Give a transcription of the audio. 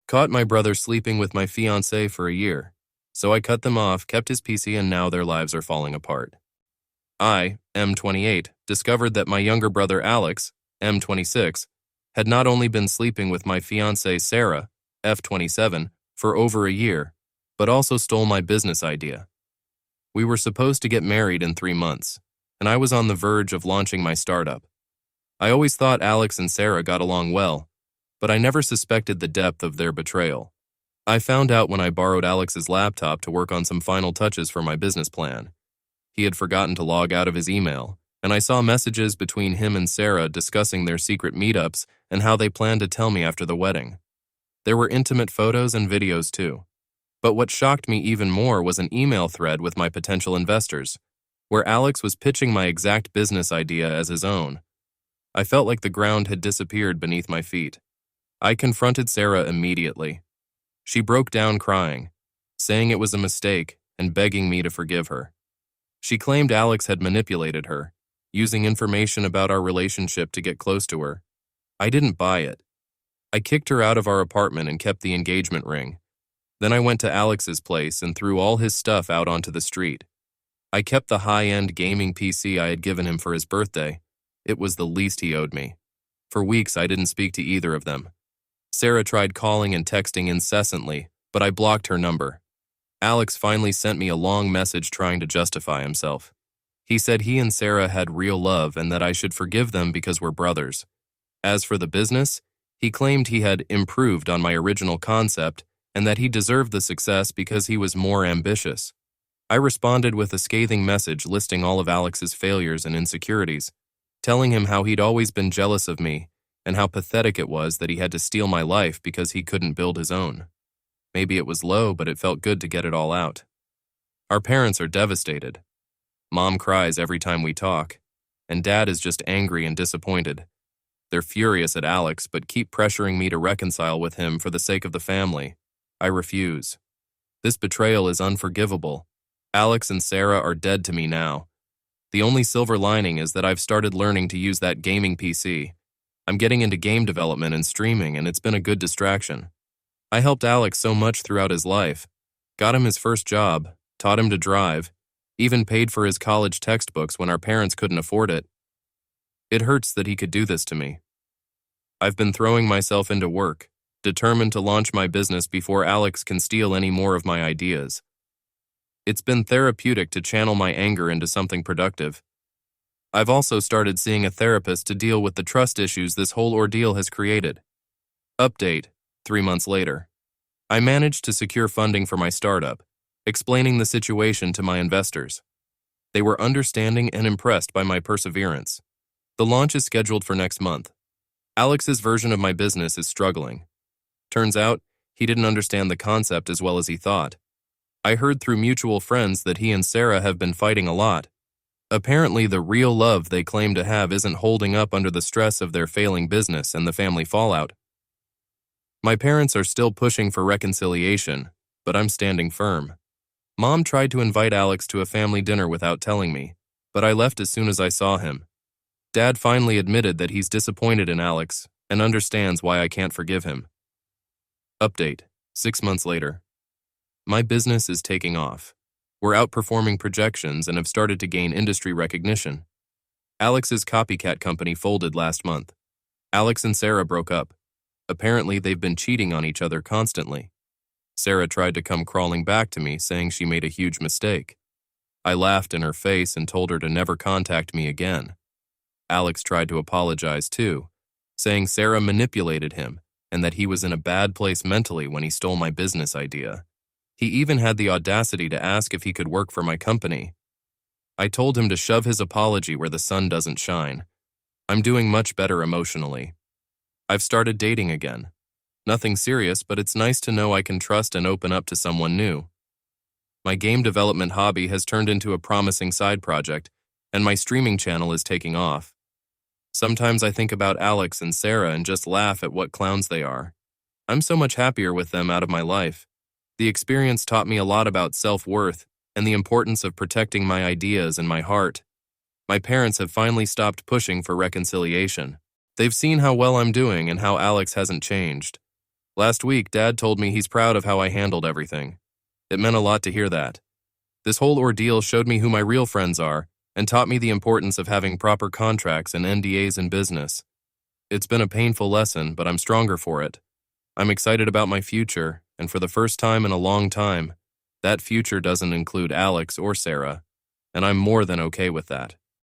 Caught my brother sleeping with my fiancée for a year. So I cut them off, kept his PC, and now their lives are falling apart. I, M28, discovered that my younger brother Alex, M26, had not only been sleeping with my fiancée Sarah, F27, for over a year, but also stole my business idea. We were supposed to get married in 3 months, and I was on the verge of launching my startup. I always thought Alex and Sarah got along well, but I never suspected the depth of their betrayal. I found out when I borrowed Alex's laptop to work on some final touches for my business plan. He had forgotten to log out of his email, and I saw messages between him and Sarah discussing their secret meetups and how they planned to tell me after the wedding. There were intimate photos and videos too. But what shocked me even more was an email thread with my potential investors, where Alex was pitching my exact business idea as his own. I felt like the ground had disappeared beneath my feet. I confronted Sarah immediately. She broke down crying, saying it was a mistake and begging me to forgive her. She claimed Alex had manipulated her, using information about our relationship to get close to her. I didn't buy it. I kicked her out of our apartment and kept the engagement ring. Then I went to Alex's place and threw all his stuff out onto the street. I kept the high-end gaming PC I had given him for his birthday. It was the least he owed me. For weeks, I didn't speak to either of them. Sarah tried calling and texting incessantly, but I blocked her number. Alex finally sent me a long message trying to justify himself. He said he and Sarah had real love and that I should forgive them because we're brothers. As for the business, he claimed he had improved on my original concept and that he deserved the success because he was more ambitious. I responded with a scathing message listing all of Alex's failures and insecurities, telling him how he'd always been jealous of me and how pathetic it was that he had to steal my life because he couldn't build his own. Maybe it was low, but it felt good to get it all out. Our parents are devastated. Mom cries every time we talk, and Dad is just angry and disappointed. They're furious at Alex, but keep pressuring me to reconcile with him for the sake of the family. I refuse. This betrayal is unforgivable. Alex and Sarah are dead to me now. The only silver lining is that I've started learning to use that gaming PC. I'm getting into game development and streaming, and it's been a good distraction. I helped Alex so much throughout his life, got him his first job, taught him to drive, even paid for his college textbooks when our parents couldn't afford it. It hurts that he could do this to me. I've been throwing myself into work, determined to launch my business before Alex can steal any more of my ideas. It's been therapeutic to channel my anger into something productive. I've also started seeing a therapist to deal with the trust issues this whole ordeal has created. Update, 3 months later. I managed to secure funding for my startup, explaining the situation to my investors. They were understanding and impressed by my perseverance. The launch is scheduled for next month. Alex's version of my business is struggling. Turns out, he didn't understand the concept as well as he thought. I heard through mutual friends that he and Sarah have been fighting a lot. Apparently, the real love they claim to have isn't holding up under the stress of their failing business and the family fallout. My parents are still pushing for reconciliation, but I'm standing firm. Mom tried to invite Alex to a family dinner without telling me, but I left as soon as I saw him. Dad finally admitted that he's disappointed in Alex and understands why I can't forgive him. Update, 6 months later. My business is taking off. We're outperforming projections and have started to gain industry recognition. Alex's copycat company folded last month. Alex and Sarah broke up. Apparently, they've been cheating on each other constantly. Sarah tried to come crawling back to me, saying she made a huge mistake. I laughed in her face and told her to never contact me again. Alex tried to apologize too, saying Sarah manipulated him and that he was in a bad place mentally when he stole my business idea. He even had the audacity to ask if he could work for my company. I told him to shove his apology where the sun doesn't shine. I'm doing much better emotionally. I've started dating again. Nothing serious, but it's nice to know I can trust and open up to someone new. My game development hobby has turned into a promising side project, and my streaming channel is taking off. Sometimes I think about Alex and Sarah and just laugh at what clowns they are. I'm so much happier with them out of my life. The experience taught me a lot about self-worth and the importance of protecting my ideas and my heart. My parents have finally stopped pushing for reconciliation. They've seen how well I'm doing and how Alex hasn't changed. Last week, Dad told me he's proud of how I handled everything. It meant a lot to hear that. This whole ordeal showed me who my real friends are and taught me the importance of having proper contracts and NDAs in business. It's been a painful lesson, but I'm stronger for it. I'm excited about my future, and for the first time in a long time, that future doesn't include Alex or Sarah, and I'm more than okay with that.